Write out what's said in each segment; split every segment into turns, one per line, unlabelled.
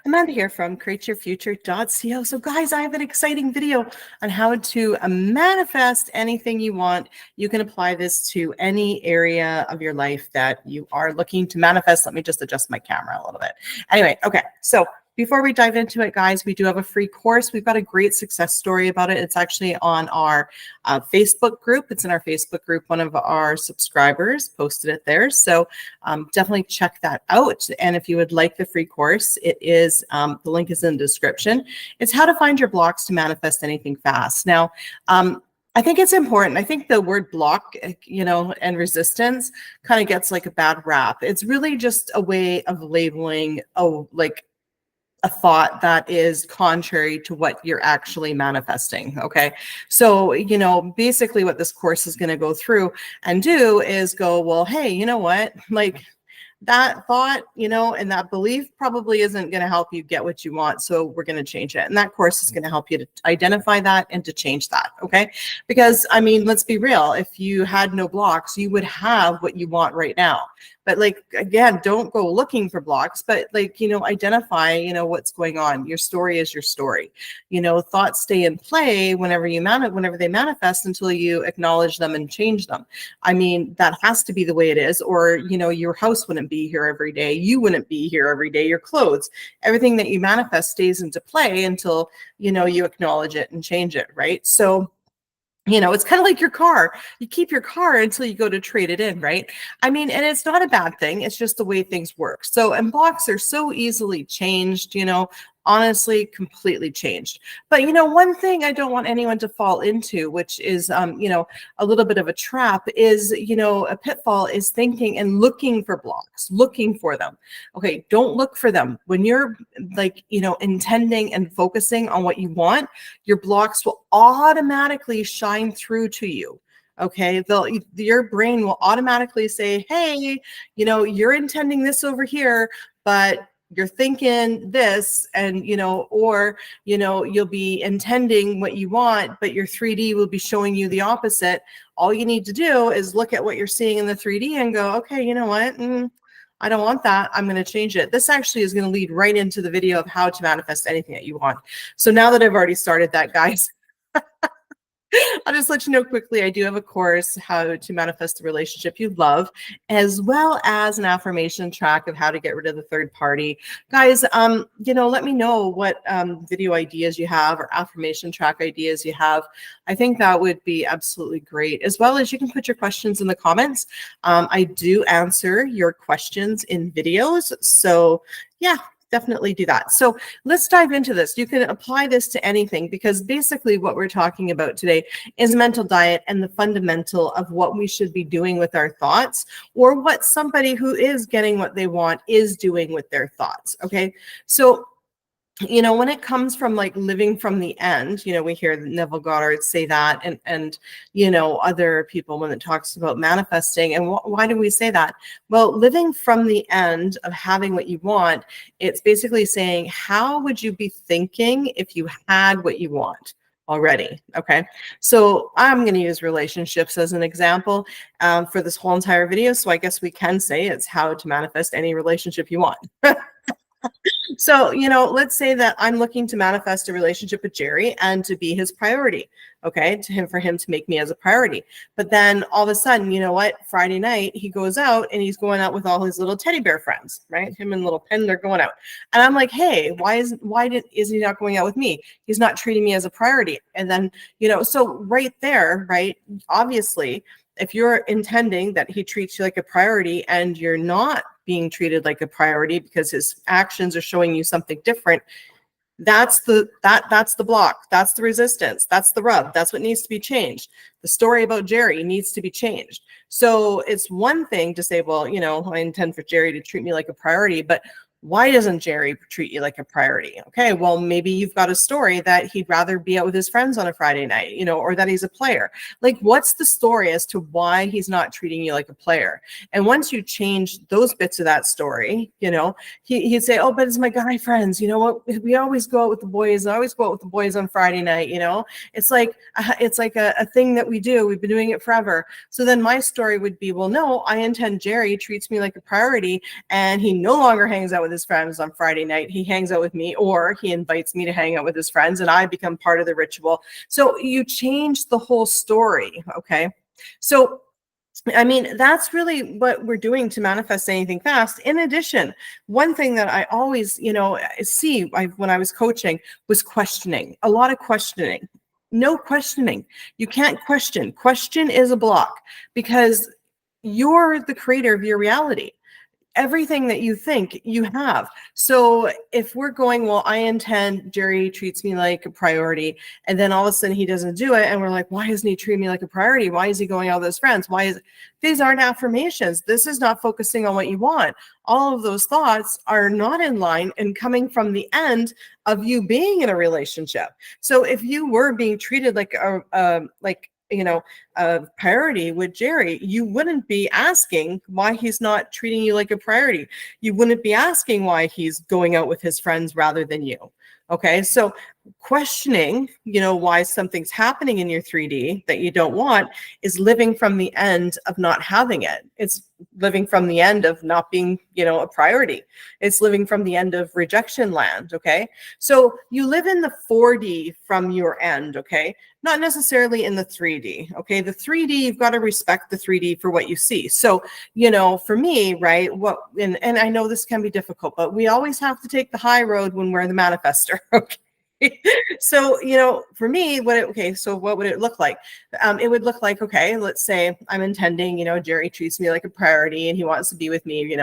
Amanda here from createyourfuture.co. So guys, I have an exciting video on how to manifest anything you want. You can apply this to any area of your life that you are looking to manifest. Let me just adjust my camera a little bit. Anyway, okay, so before we dive into it, guys, we do have a free course. We've got a great success story about it. It's actually on our Facebook group. It's in our Facebook group. One of our subscribers posted it there. So definitely check that out. And if you would like the free course, it is, the link is in the description. It's how to find your blocks to manifest anything fast. Now, I think it's important. I think the word block, and resistance kind of gets like a bad rap. It's really just a way of labeling, a thought that is contrary to what you're actually manifesting. Okay. So, basically what this course is going to go through and do is go, well, hey, you know what? Like that thought, and that belief probably isn't going to help you get what you want. So we're going to change it. And that course is going to help you to identify that and to change that. Okay. Because I mean, let's be real. If you had no blocks, you would have what you want right now. But again, don't go looking for blocks, but identify, what's going on. Your story is your story. Thoughts stay in play whenever they manifest until you acknowledge them and change them. I mean, that has to be the way it is, or, your house wouldn't be here every day. You wouldn't be here every day. Your clothes, everything that you manifest stays into play until, you acknowledge it and change it. Right. So, it's kind of like your car. You keep your car until you go to trade it in, right? I mean, and it's not a bad thing. It's just the way things work. So, and blocks are so easily changed, honestly, completely changed. But, one thing I don't want anyone to fall into, which is, a little bit of a trap is, a pitfall is thinking and looking for blocks, looking for them. Okay. Don't look for them. When you're intending and focusing on what you want, your blocks will automatically shine through to you. Okay. Your brain will automatically say, hey, you're intending this over here, but you're thinking this, and, you'll be intending what you want, but your 3D will be showing you the opposite. All you need to do is look at what you're seeing in the 3D and go, okay, you know what? I don't want that. I'm going to change it. This actually is going to lead right into the video of how to manifest anything that you want. So now that I've already started that, guys, I'll just let you know quickly, I do have a course, how to manifest the relationship you love, as well as an affirmation track of how to get rid of the third party. Guys, let me know what video ideas you have or affirmation track ideas you have. I think that would be absolutely great, as well as you can put your questions in the comments. I do answer your questions in videos. So yeah, definitely do that. So let's dive into this. You can apply this to anything, because basically what we're talking about today is mental diet and the fundamental of what we should be doing with our thoughts, or what somebody who is getting what they want is doing with their thoughts. Okay. So when it comes from living from the end, we hear Neville Goddard say that, and other people when it talks about manifesting. And why do we say that? Well, living from the end of having what you want, it's basically saying, how would you be thinking if you had what you want already? Okay. So I'm going to use relationships as an example for this whole entire video. So I guess we can say it's how to manifest any relationship you want. So, let's say that I'm looking to manifest a relationship with Jerry and to be his priority. Okay. For him to make me as a priority. But then all of a sudden, Friday night, he goes out and he's going out with all his little teddy bear friends, right? Him and little Pin, they're going out. And I'm like, hey, why is he not going out with me? He's not treating me as a priority. And then, so right there, right? Obviously, if you're intending that he treats you like a priority and you're not being treated like a priority because his actions are showing you something different, that's the block. That's the resistance. That's the rub. That's what needs to be changed. The story about Jerry needs to be changed. So it's one thing to say, well, I intend for Jerry to treat me like a priority, but why doesn't Jerry treat you like a priority? Okay, well, maybe you've got a story that he'd rather be out with his friends on a Friday night, or that he's a player. What's the story as to why he's not treating you like a player? And once you change those bits of that story, he'd say, oh, but it's my guy friends. You know what? We always go out with the boys. I always go out with the boys on Friday night. It's like a thing that we do. We've been doing it forever. So then my story would be, well, no, I intend Jerry treats me like a priority, and he no longer hangs out with with his friends on Friday night. He hangs out with me, or he invites me to hang out with his friends, and I become part of the ritual. So you change the whole story. Okay. So I mean, that's really what we're doing to manifest anything fast. In addition, one thing that I always, see when I was coaching was questioning, a lot of questioning. No questioning. You can't question. Question is a block, because you're the creator of your reality. Everything that you think, you have. So if we're going, well, I intend Jerry treats me like a priority, and then all of a sudden he doesn't do it, and we're like, why isn't he treating me like a priority? Why is he going out with his friends? These aren't affirmations. This is not focusing on what you want. All of those thoughts are not in line and coming from the end of you being in a relationship. So if you were being treated like a priority with Jerry, you wouldn't be asking why he's not treating you like a priority. You wouldn't be asking why he's going out with his friends rather than you. Okay. So questioning, why something's happening in your 3D that you don't want is living from the end of not having it. It's living from the end of not being, a priority. It's living from the end of rejection land. Okay. So you live in the 4D from your end. Okay. Not necessarily in the 3D. Okay. The 3D, you've got to respect the 3D for what you see. So, for me, right, and I know this can be difficult, but we always have to take the high road when we're the manifester. Okay. So, for me, so what would it look like? It would look like, okay, let's say I'm intending, Jerry treats me like a priority and he wants to be with me,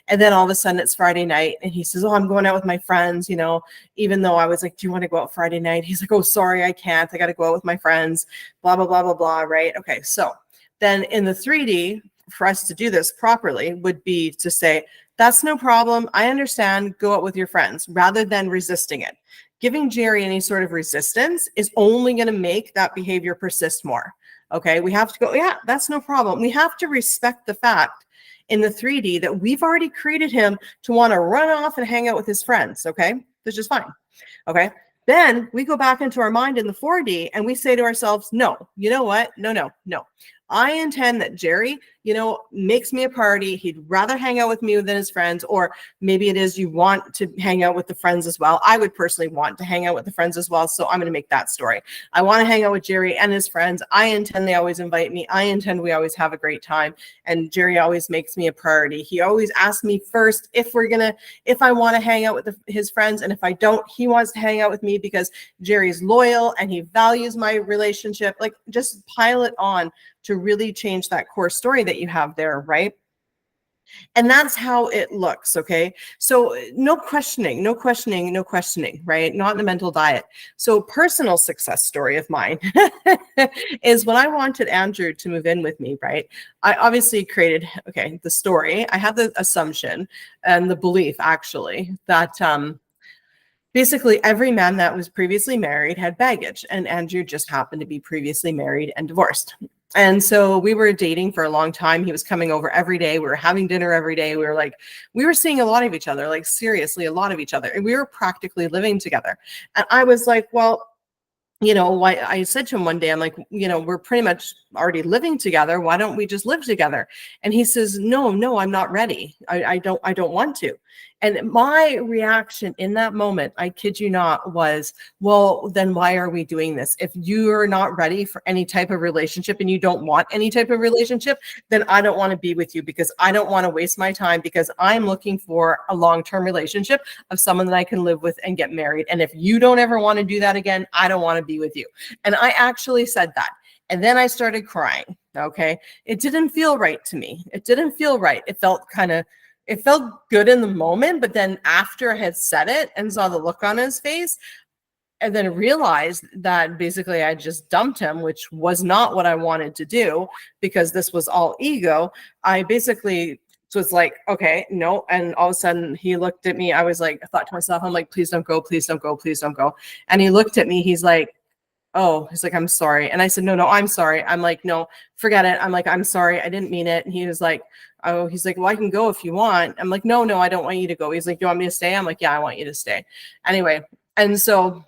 and then all of a sudden it's Friday night and he says, oh, I'm going out with my friends, even though I was like, do you want to go out Friday night? He's like, oh, sorry, I can't. I got to go out with my friends, blah, blah, blah, blah, blah. Right. Okay. So then in the 3D, for us to do this properly would be to say, that's no problem. I understand. Go out with your friends, rather than resisting it. Giving Jerry any sort of resistance is only going to make that behavior persist more. Okay. We have to go, yeah, that's no problem. We have to respect the fact in the 3D that we've already created him to want to run off and hang out with his friends. Okay. Which is fine. Okay. Then we go back into our mind in the 4D and we say to ourselves, no, you know what? No. I intend that Jerry, makes me a priority. He'd rather hang out with me than his friends, or maybe it is you want to hang out with the friends as well. I would personally want to hang out with the friends as well. So I'm going to make that story. I want to hang out with Jerry and his friends. I intend they always invite me. I intend we always have a great time. And Jerry always makes me a priority. He always asks me first if I want to hang out with his friends. And if I don't, he wants to hang out with me because Jerry's loyal and he values my relationship. Like, just pile it on to really change that core story that you have there, right? And that's how it looks, okay? So no questioning, right? Not in a mental diet. So personal success story of mine is when I wanted Andrew to move in with me, right? I obviously created, the story. I had the assumption and the belief, actually, that basically every man that was previously married had baggage, and Andrew just happened to be previously married and divorced. And so we were dating for a long time. He was coming over every day. We were having dinner every day. We were seeing a lot of each other, like seriously, a lot of each other. And we were practically living together. And I was like, well, I said to him one day, I'm like, we're pretty much already living together. Why don't we just live together? And he says, no, I'm not ready. I don't want to. And my reaction in that moment, I kid you not, was, well, then why are we doing this? If you're not ready for any type of relationship and you don't want any type of relationship, then I don't want to be with you, because I don't want to waste my time, because I'm looking for a long-term relationship of someone that I can live with and get married. And if you don't ever want to do that again, I don't want to be with you. And I actually said that. And then I started crying. Okay. It didn't feel right to me. It didn't feel right. It felt good in the moment, but then after I had said it and saw the look on his face, and then realized that basically I just dumped him, which was not what I wanted to do, because this was all ego. I basically was like, okay, no. And all of a sudden he looked at me. I thought to myself, I'm like, please don't go, please don't go, please don't go. And he looked at me. He's like, I'm sorry. And I said, no, I'm sorry. I'm like, no, forget it. I'm like, I'm sorry. I didn't mean it. And he was like, well, I can go if you want. I'm like, no, I don't want you to go. He's like, you want me to stay? I'm like, yeah, I want you to stay. Anyway. And so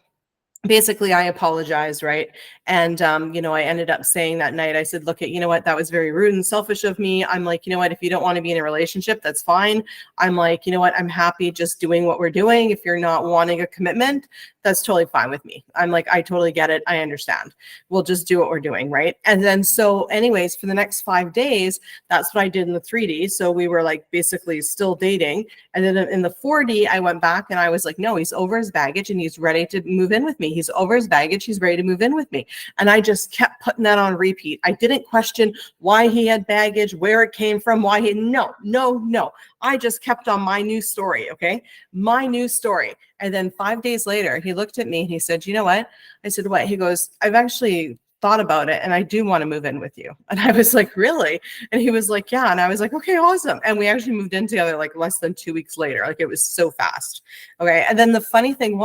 basically I apologized, right? And you know, I ended up saying that night, I said, look, you know what, that was very rude and selfish of me. I'm like, you know what, if you don't want to be in a relationship, that's fine. I'm like, you know what, I'm happy just doing what we're doing. If you're not wanting a commitment, that's totally fine with me. I'm like, I totally get it. I understand. We'll just do what we're doing, right? And then so anyways, for the next 5 days, that's what I did in the 3D. So we were like basically still dating. And then in the 4D, I went back and I was like, no, he's over his baggage and he's ready to move in with me. He's over his baggage. He's ready to move in with me. And I just kept putting that on repeat. I didn't question why he had baggage, where it came from, why he, no. I just kept on my new story, okay? My new story. And then 5 days later, he looked at me and he said, you know what? I said, what? He goes, I've actually thought about it and I do want to move in with you. And I was like, really? And he was like, yeah. And I was like, okay, awesome. And we actually moved in together like less than 2 weeks later. Like it was so fast. Okay. And then the funny thing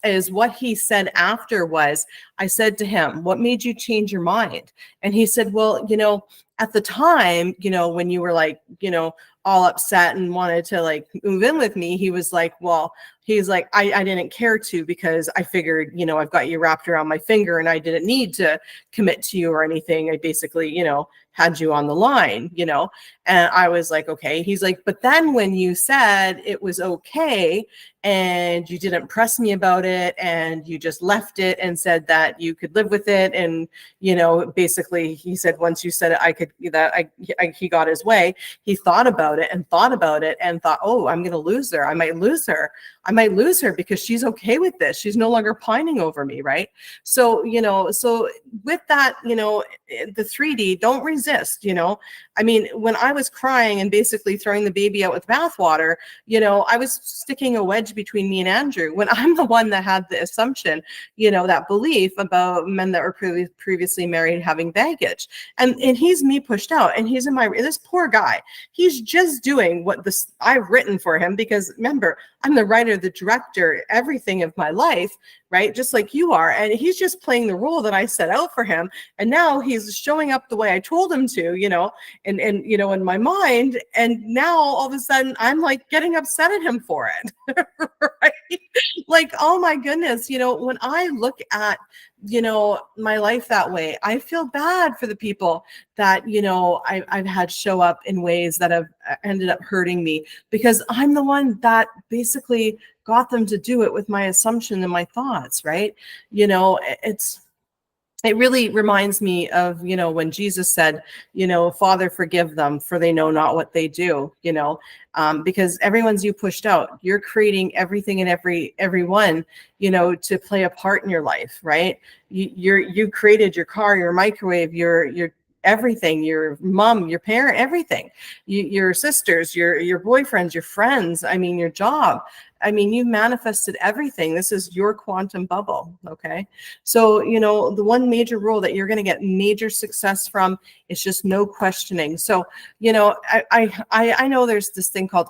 is what he said after was, I said to him, what made you change your mind? And he said, well, you know, at the time, you know, when you were like, you know, all upset and wanted to like move in with me, he was like, well, he's like, I didn't care to because I figured, you know, I've got you wrapped around my finger and I didn't need to commit to you or anything. I basically, you know, had you on the line, you know? And I was like, okay. He's like, but then when you said it was okay and you didn't press me about it and you just left it and said that you could live with it. And, you know, basically he said, once you said it, I could, he got his way. He thought about it and thought, oh, I'm going to lose her. I might lose her because she's okay with this. She's no longer pining over me. Right. So, you know, so with that, you know, the 3D, don't resist, you know, I mean, when I was crying and basically throwing the baby out with bathwater, you know, I was sticking a wedge between me and Andrew when I'm the one that had the assumption, you know, that belief about men that were previously married having baggage. And he's me pushed out and he's in this poor guy. He's just doing what I've written for him because remember, I'm the writer, the director, everything of my life, right? Just like you are. And he's just playing the role that I set out for him. And now he's showing up the way I told him to, you know, and you know, in my mind. And now all of a sudden I'm like getting upset at him for it. Right? Like, oh my goodness, you know, when I look at, you know, my life that way, I feel bad for the people that, you know, I've had show up in ways that have ended up hurting me because I'm the one that basically got them to do it with my assumption and my thoughts, right? You know, it really reminds me of, you know, when Jesus said, you know, Father, forgive them for they know not what they do, you know, because everyone's you pushed out, you're creating everything and everyone, you know, to play a part in your life, right? You created your car, your microwave, your everything, your mom, your parent, everything, your sisters, your boyfriends, your friends, I mean, your job. I mean, you manifested everything. This is your quantum bubble. Okay. So, you know, the one major rule that you're going to get major success from is just no questioning. So, you know, I know there's this thing called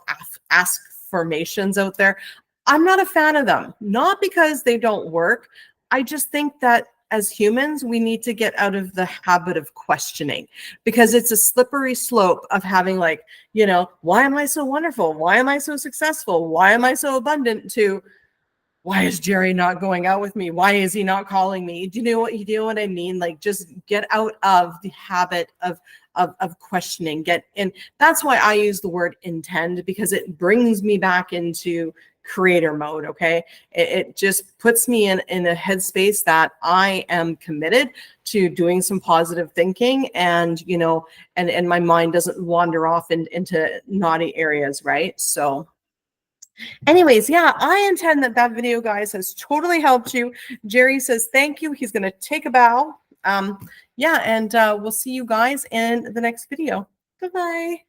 ask formations out there. I'm not a fan of them, not because they don't work. I just think that as humans, we need to get out of the habit of questioning because it's a slippery slope of having like, you know, why am I so wonderful? Why am I so successful? Why am I so abundant? To why is Jerry not going out with me? Why is he not calling me? Do you know what I mean? Like just get out of the habit of questioning. And that's why I use the word intend because it brings me back into creator mode. Okay. It just puts me in a headspace that I am committed to doing some positive thinking and, you know, and my mind doesn't wander off into naughty areas. Right. So anyways, yeah, I intend that video, guys, has totally helped you. Jerry says, thank you. He's going to take a bow. Yeah. And we'll see you guys in the next video. Goodbye.